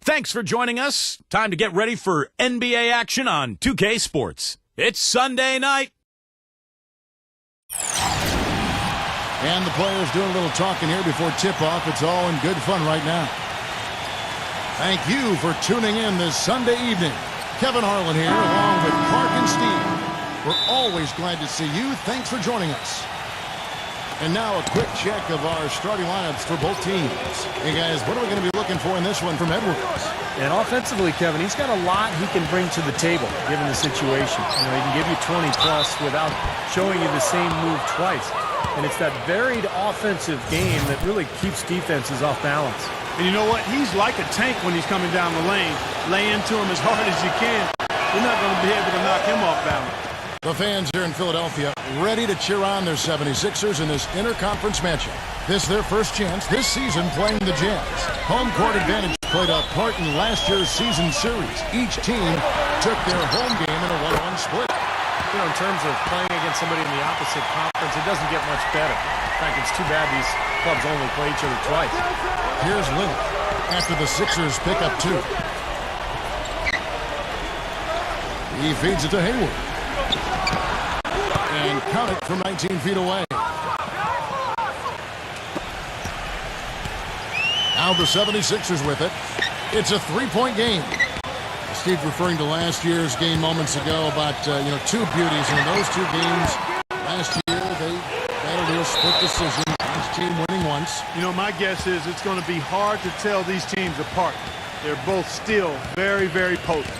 Thanks for joining us. Time to get ready for NBA action on 2K Sports. It's Sunday night. And the players doing a little talking here before tip-off. It's all in good fun right now. Thank you for tuning in this Sunday evening. Kevin Harlan here along with Clark and Steve. We're always glad to see you. Thanks for joining us. And now a quick check of our starting lineups for both teams. Hey guys, what are we going to be looking for in this one from Edwards? And offensively, Kevin, he's got a lot he can bring to the table given the situation. You know, he can give you 20 plus without showing you the same move twice. And it's that varied offensive game that really keeps defenses off balance. And you know what? He's like a tank when he's coming down the lane. Lay into him as hard as you can. You're not going to be able to knock him off balance. The fans here in Philadelphia ready to cheer on their 76ers in this interconference matchup. This is their first chance this season playing the Jazz. Home court advantage played a part in last year's season series. Each team took their home game in a 1-1 split. You know, in terms of playing against somebody in the opposite conference, it doesn't get much better. In fact, it's too bad these clubs only play each other twice. Here's Lillard after the Sixers pick up 2. He feeds it to Hayward. And count it from 19 feet away. Now the 76ers with it. It's a 3-point game. Steve referring to last year's game moments ago about, two beauties. And in those two games last year, they battled to a split decision. Each team winning once. You know, my guess is it's going to be hard to tell these teams apart. They're both still very, very potent.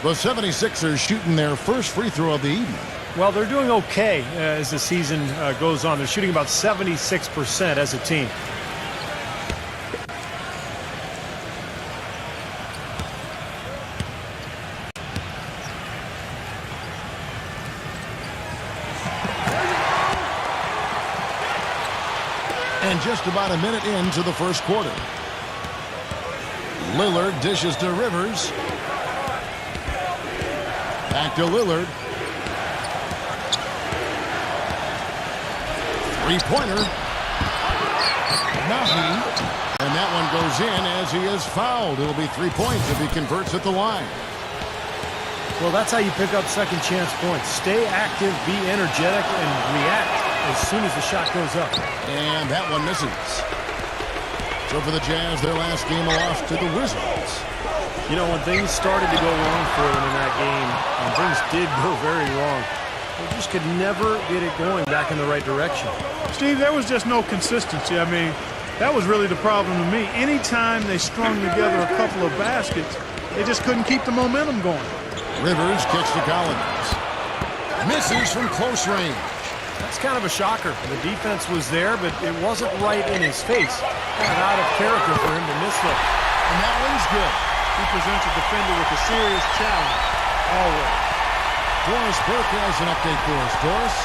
The 76ers shooting their first free throw of the evening. Well, they're doing okay as the season goes on. They're shooting about 76% as a team. And just about a minute into the first quarter. Lillard dishes to Rivers. Back to Lillard. Three-pointer. Nahi. And that one goes in as he is fouled. It'll be 3 points if he converts at the line. Well, that's how you pick up second chance points. Stay active, be energetic, and react as soon as the shot goes up. And that one misses. So for the Jazz, their last game lost to the Wizards. You know, when things started to go wrong for them in that game, and things did go very wrong, they just could never get it going back in the right direction. Steve, there was just no consistency. I mean, that was really the problem to me. Anytime they strung together a couple of baskets, they just couldn't keep the momentum going. Rivers kicks to Collins. Misses from close range. That's kind of a shocker. The defense was there, but it wasn't right in his face. Kind of out of character for him to miss that. And that one's good. He presents a defender with a serious challenge. Always. Doris Burke has an update for us. Doris?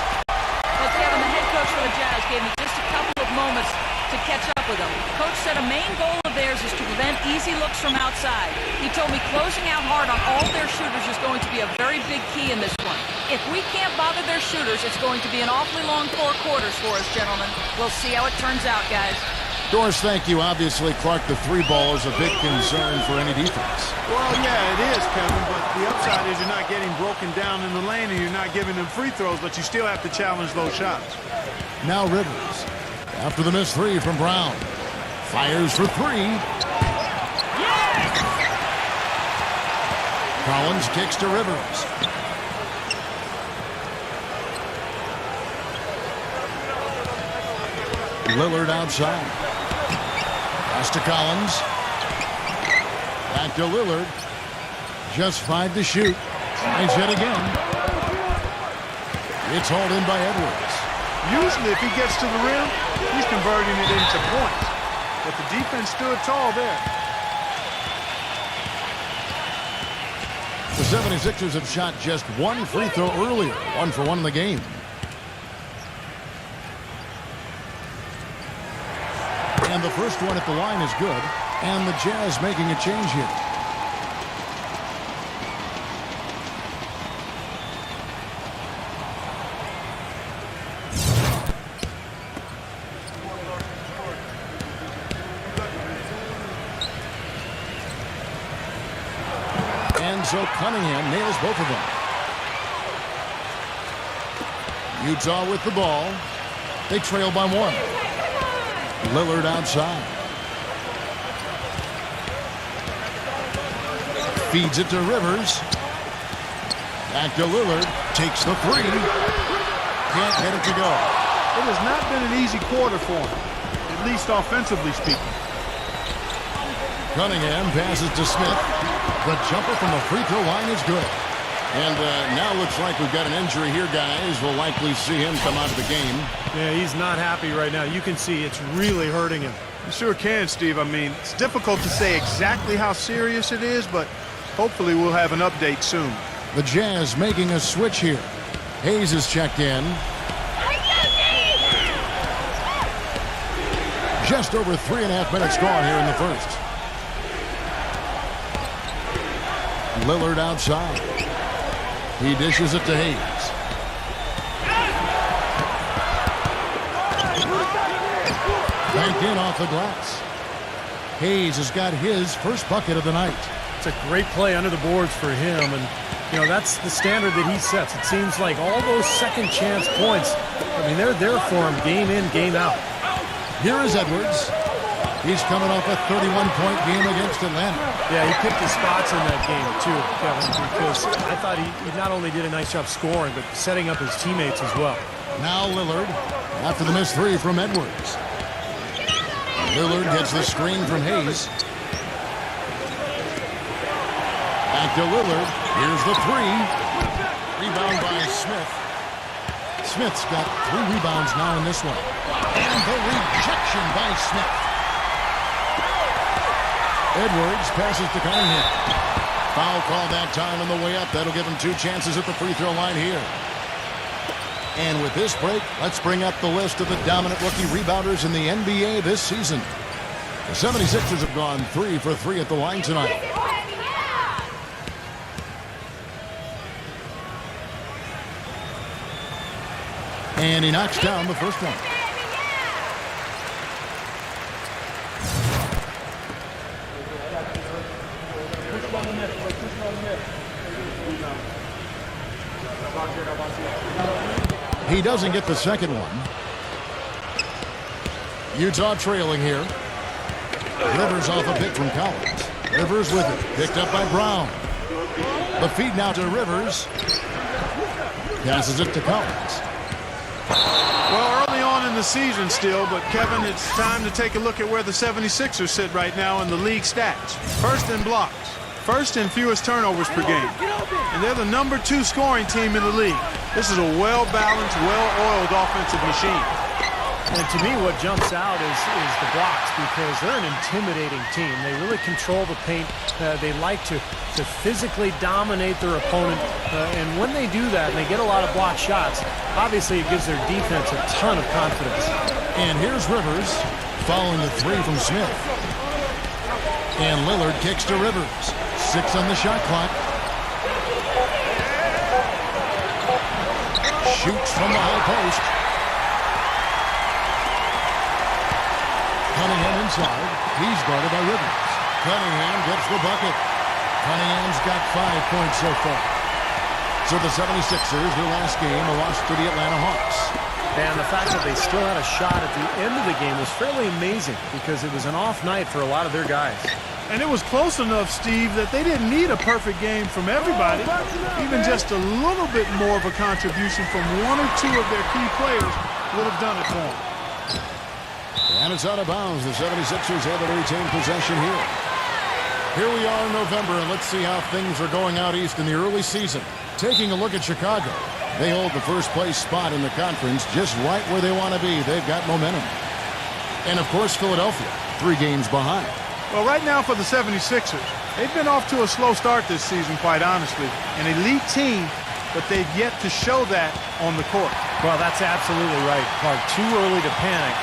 Well, Kevin, the head coach for the Jazz gave me just a couple of moments to catch up with them. Coach said a main goal of theirs is to prevent easy looks from outside. He told me closing out hard on all their shooters is going to be a very big key in this one. If we can't bother their shooters, it's going to be an awfully long 4 quarters for us, gentlemen. We'll see how it turns out, guys. Doris, thank you. Obviously, Clark, the 3-ball is a big concern for any defense. Well, yeah, it is, Kevin, but the upside is you're not getting broken down in the lane and you're not giving them free throws, but you still have to challenge those shots. Now Rivers, after the missed 3 from Brown, fires for 3. Yes! Collins kicks to Rivers. Lillard outside. Pass to Collins. Back to Lillard. Just 5 to shoot. Tries it again. It's hauled in by Edwards. Usually, if he gets to the rim, he's converting it into points. But the defense stood tall there. The 76ers have shot just 1 free throw earlier. 1 for 1 in the game. And the first one at the line is good. And the Jazz making a change here. And so Cunningham nails both of them. Utah with the ball. They trail by 1. Lillard outside. Feeds it to Rivers. Back to Lillard. Takes the 3. Can't get it to go. It has not been an easy quarter for him, at least offensively speaking. Cunningham passes to Smith. The jumper from the free throw line is good. And now looks like we've got an injury here, guys. We'll likely see him come out of the game. Yeah, he's not happy right now. You can see it's really hurting him. You sure can, Steve. I mean, it's difficult to say exactly how serious it is, but hopefully we'll have an update soon. The Jazz making a switch here. Hayes is checked in. Just over 3.5 minutes gone here in the first. Lillard outside. He dishes it to Hayes. Banked in off the glass. Hayes has got his first bucket of the night. It's a great play under the boards for him, and you know that's the standard that he sets. It seems like all those second chance points, I mean, they're there for him game in, game out. Here is Edwards. He's coming off a 31-point game against Atlanta. Yeah, he picked his spots in that game too, Kevin, because I thought he not only did a nice job scoring, but setting up his teammates as well. Now Lillard, after the missed 3 from Edwards. Lillard gets the screen from Hayes. Back to Lillard. Here's the 3. Rebound by Smith. Smith's got 3 rebounds now in this one. And the rejection by Smith. Edwards passes to Cunningham. Foul call that time on the way up. That'll give him 2 chances at the free throw line here. And with this break, let's bring up the list of the dominant rookie rebounders in the NBA this season. The 76ers have gone 3 for 3 at the line tonight. And he knocks down the first one. He doesn't get the second one. Utah trailing here. Rivers off a pick from Collins. Rivers with it. Picked up by Brown. The feed now to Rivers. Passes it to Collins. Well, early on in the season still, but Kevin, it's time to take a look at where the 76ers sit right now in the league stats. First in blocks. First in fewest turnovers per game. And they're the number 2 scoring team in the league. This is a well-balanced, well-oiled offensive machine. And to me, what jumps out is the blocks, because they're an intimidating team. They really control the paint. They like to physically dominate their opponent. And when they do that and they get a lot of block shots, obviously it gives their defense a ton of confidence. And here's Rivers following the 3 from Smith. And Lillard kicks to Rivers. 6 on the shot clock. Shoots from the high post. Cunningham inside. He's guarded by Rivers. Cunningham gets the bucket. Cunningham's got 5 points so far. So the 76ers, their last game, a loss to the Atlanta Hawks. And the fact that they still had a shot at the end of the game was fairly amazing, because it was an off night for a lot of their guys. And it was close enough, Steve, that they didn't need a perfect game from everybody. Even just a little bit more of a contribution from 1 or 2 of their key players would have done it for them. And it's out of bounds. The 76ers able to retain possession here. Here we are in November, and let's see how things are going out east in the early season. Taking a look at Chicago. They hold the first place spot in the conference, just right where they want to be. They've got momentum. And, of course, Philadelphia, 3 games behind. Well, right now for the 76ers, they've been off to a slow start this season, quite honestly. An elite team, but they've yet to show that on the court. Well, that's absolutely right, Clark. Too early to panic,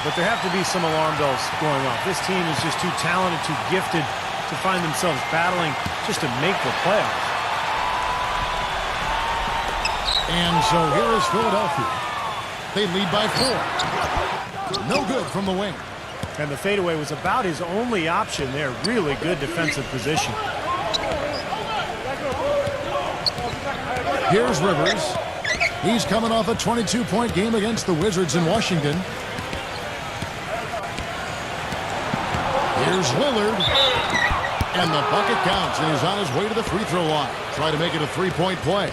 but there have to be some alarm bells going off. This team is just too talented, too gifted to find themselves battling just to make the playoffs. And so here is Philadelphia. They lead by 4. No good from the wing. And the fadeaway was about his only option there. Really good defensive position. Here's Rivers. He's coming off a 22-point game against the Wizards in Washington. Here's Lillard. And the bucket counts, and he's on his way to the free throw line. Try to make it a three-point play.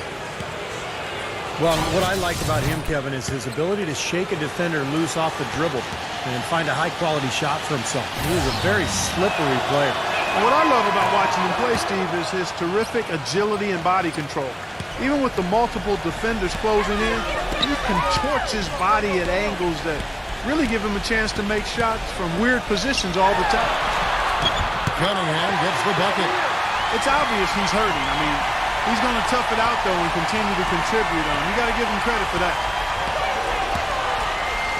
Well, what I like about him, Kevin, is his ability to shake a defender loose off the dribble and find a high-quality shot for himself. He is a very slippery player. What I love about watching him play, Steve, is his terrific agility and body control. Even with the multiple defenders closing in, he contorts his body at angles that really give him a chance to make shots from weird positions all the time. Cunningham gets the bucket. It's obvious he's hurting. I mean, he's going to tough it out, though, and continue to contribute on. You got to give him credit for that.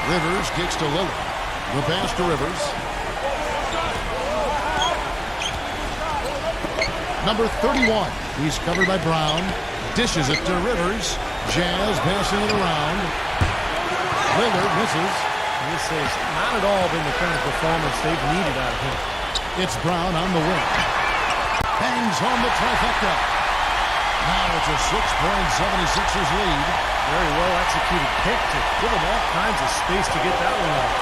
Rivers kicks to Lillard. The pass to Rivers. Number 31. He's covered by Brown. Dishes it to Rivers. Jazz passing it around. Lillard misses. This has not at all been the kind of performance they've needed out of him. It's Brown on the wing. Bangs home the trifecta. Now it's a 6-point 76ers lead. Very well executed pick to give them all kinds of space to get that one off.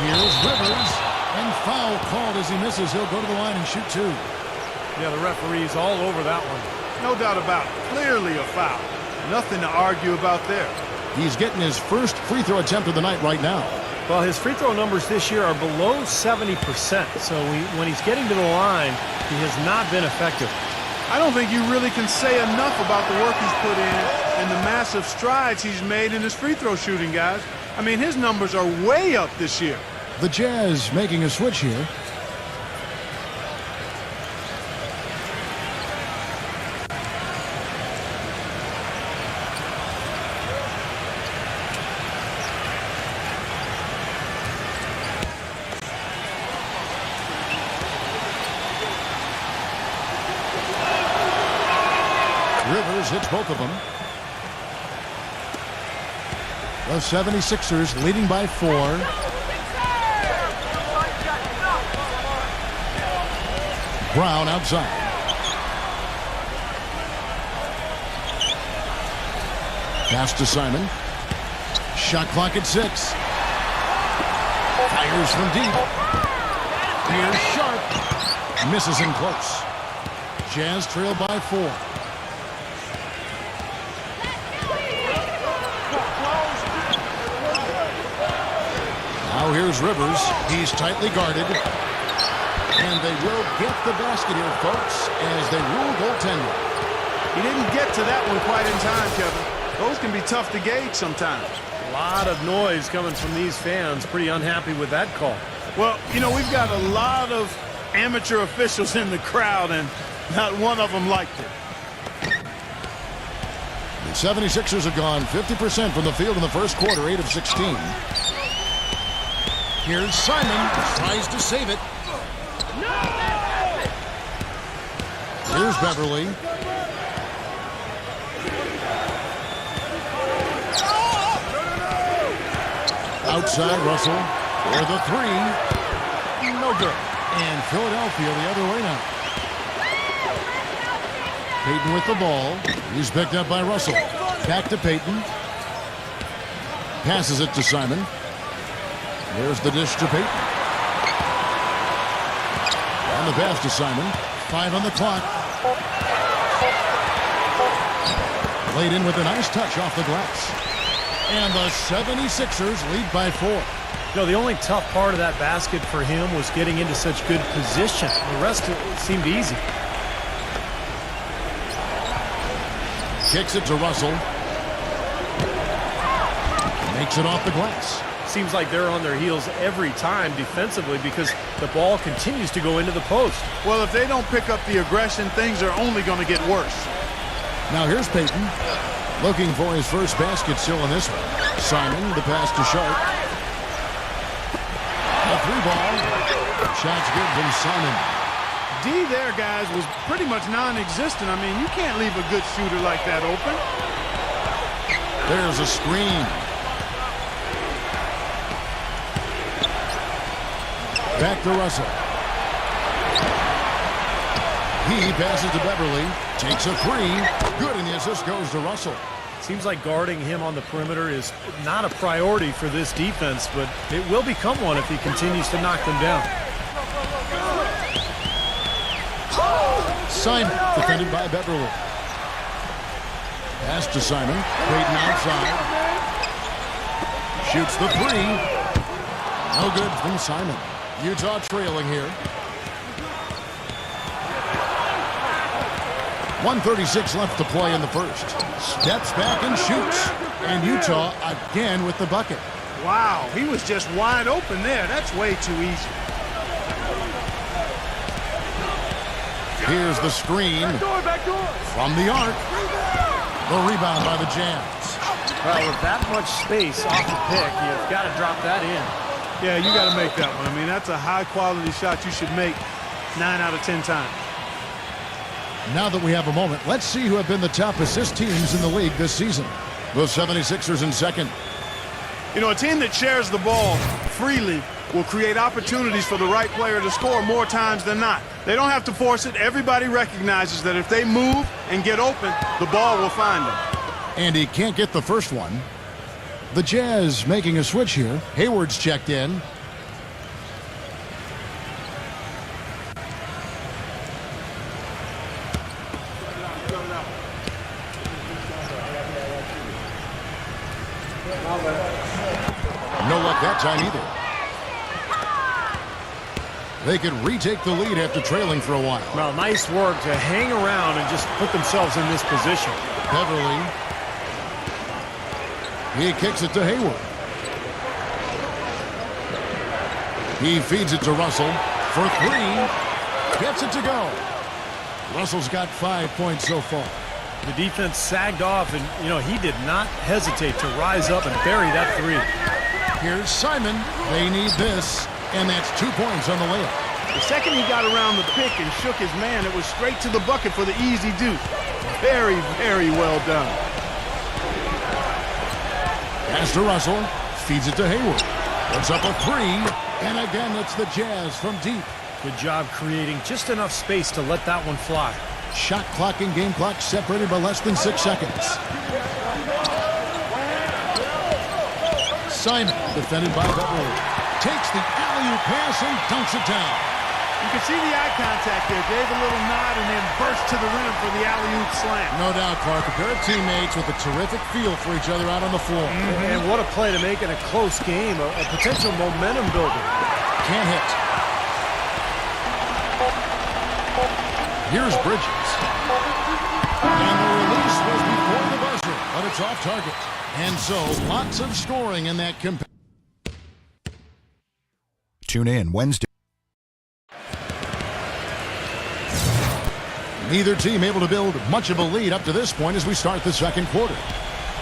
Here's Rivers. And foul called as he misses. He'll go to the line and shoot two. Yeah, the referee's all over that one. No doubt about it. Clearly a foul. Nothing to argue about there. He's getting his first free throw attempt of the night right now. Well, his free throw numbers this year are below 70%. So when he's getting to the line, he has not been effective. I don't think you really can say enough about the work he's put in and the massive strides he's made in his free throw shooting, guys. I mean, his numbers are way up this year. The Jazz making a switch here. Rivers hits both of them. The 76ers leading by 4. Brown outside. Pass to Simon. Shot clock at 6. Fires from deep. Here's Sharp. Misses in close. Jazz trail by 4. Now here's Rivers. He's tightly guarded. And they will get the basket here, folks, as they rule goaltending. He didn't get to that one quite in time, Kevin. Those can be tough to gauge sometimes. A lot of noise coming from these fans. Pretty unhappy with that call. Well, you know, we've got a lot of amateur officials in the crowd, and not one of them liked it. The 76ers have gone 50% from the field in the first quarter, 8 of 16. Here's Simon. Tries to save it. Here's Beverly. Outside Russell for the 3. No good. And Philadelphia the other way now. Payton with the ball. He's picked up by Russell. Back to Payton. Passes it to Simon. There's the dish to Payton. And the pass to Simon. 5 on the clock. Laid in with a nice touch off the glass. And the 76ers lead by 4. No, the only tough part of that basket for him was getting into such good position. The rest seemed easy. Kicks it to Russell. Makes it off the glass. Seems like they're on their heels every time defensively because the ball continues to go into the post. Well, if they don't pick up the aggression, things are only going to get worse. Now here's Payton. Looking for his first basket still in this one. Simon, the pass to Sharp. A 3-ball. Shots good from Simon. D there, guys, was pretty much non-existent. I mean, you can't leave a good shooter like that open. There's a screen. Back to Russell. He passes to Beverly. Takes a three. Good, and the assist goes to Russell. Seems like guarding him on the perimeter is not a priority for this defense, but it will become one if he continues to knock them down. Simon, defended by Beverly. Pass to Simon. Creighton outside. Shoots the three. No good from Simon. Utah trailing here. 1:36 left to play in the first. Steps back and shoots. And Utah again with the bucket. Wow, he was just wide open there. That's way too easy. Here's the screen from the arc. The rebound by the Jazz. Well, with that much space off the pick, you've got to drop that in. Yeah, you got to make that one. I mean, that's a high-quality shot you should make 9 out of 10 times. Now that we have a moment, let's see who have been the top assist teams in the league this season. The 76ers in second. You know, a team that shares the ball freely will create opportunities for the right player to score more times than not. They don't have to force it. Everybody recognizes that if they move and get open, the ball will find them. And he can't get the first one. The Jazz making a switch here. Hayward's checked in. No luck that time either. They could retake the lead after trailing for a while. Well, nice work to hang around and just put themselves in this position. Beverly. He kicks it to Hayward. He feeds it to Russell for three. Gets it to go. Russell's got 5 points so far. The defense sagged off, and, you know, he did not hesitate to rise up and bury that three. Here's Simon. They need this, and that's 2 points on the layup. The second he got around the pick and shook his man, it was straight to the bucket for the easy deuce. Very, very well done. Pass to Russell. Feeds it to Hayward. Puts up a three, and again it's the Jazz from deep. Good job creating just enough space to let that one fly. Shot clock and game clock separated by less than 6 seconds. Simon, defended by Beverly, takes the alley-oop pass and dunks it down. You can see the eye contact there. Gave a little nod and then burst to the rim for the alley-oop slam. No doubt, Clark. A pair of teammates with a terrific feel for each other out on the floor. And what a play to make in a close game, a potential momentum builder. Can't hit. Here's Bridges. And the release was before the buzzer, but it's off target. And so, lots of scoring in that competition. Tune in Wednesday. Neither team able to build much of a lead up to this point as we start the second quarter.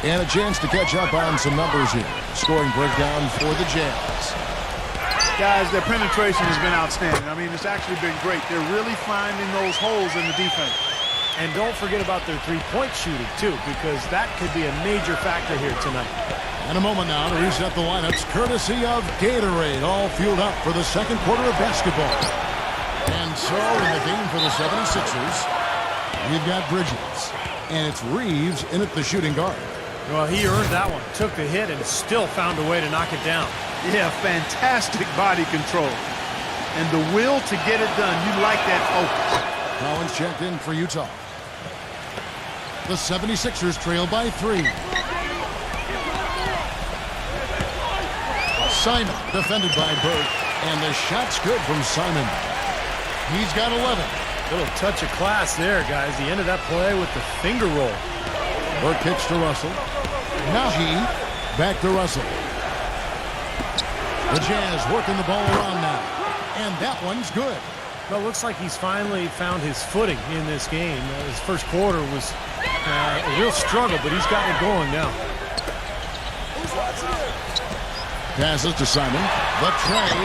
And a chance to catch up on some numbers here. Scoring breakdown for the Jazz. Guys, their penetration has been outstanding. I mean, it's actually been great. They're really finding those holes in the defense. And don't forget about their three-point shooting, too, because that could be a major factor here tonight. And a moment now to reset the lineups, courtesy of Gatorade, all fueled up for the second quarter of basketball. And so, in the game for the 76ers, we've got Bridges. And it's Reeves in at the shooting guard. Well, he earned that one. Took the hit and still found a way to knock it down. Yeah, fantastic body control. And the will to get it done. You like that focus. Collins checked in for Utah. The 76ers trail by 3. Simon, defended by Burke. And the shot's good from Simon. He's got 11. Little touch of class there, guys. The end of that play with the finger roll. Burke kicks to Russell. Now he back to Russell. The Jazz working the ball around now. And that one's good. Well, it looks like he's finally found his footing in this game. His first quarter was a real struggle, but he's gotten it going now. Passes to Simon. The tray.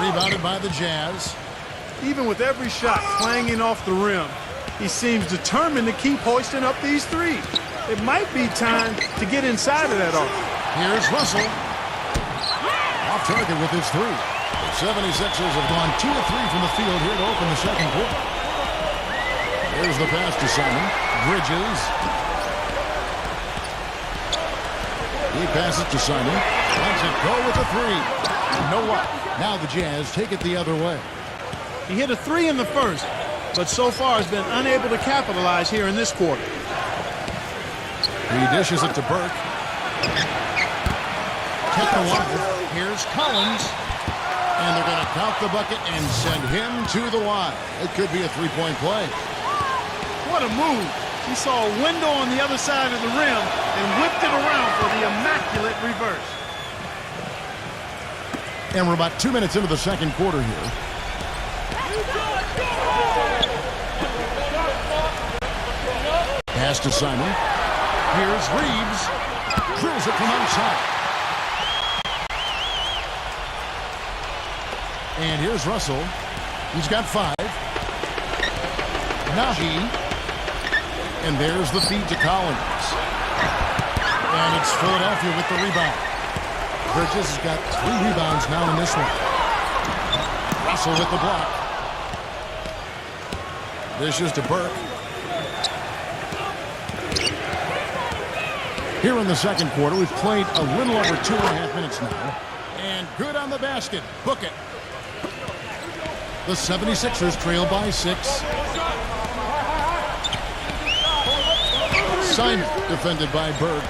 Rebounded by the Jazz. Even with every shot clanging off the rim, he seems determined to keep hoisting up these threes. It might be time to get inside of that arc. Here's Russell. Off target with his three. The 76ers have gone 2 of 3 from the field here to open the second quarter. Here's the pass to Simon. Bridges. He passes to Simon. Lets it go with a three. No luck. Now the Jazz take it the other way. He hit a three in the first, but so far has been unable to capitalize here in this quarter. He dishes it to Burke. Kept alive. Here's Collins. And they're going to count the bucket and send him to the line. It could be a three-point play. What a move. He saw a window on the other side of the rim and whipped it around for the immaculate reverse. And we're about 2 minutes into the second quarter here. Pass to Simon. Here's Reeves. Drills it from outside. And here's Russell. He's got 5. Nahi. And there's the feed to Collins. And it's Philadelphia with the rebound. Bridges has got 3 rebounds now in this one. Russell with the block. Dishes to Burke. Here in the second quarter, we've played a little over 2.5 minutes now. And good on the basket. Book it. The 76ers trail by 6. Simon defended by Burke.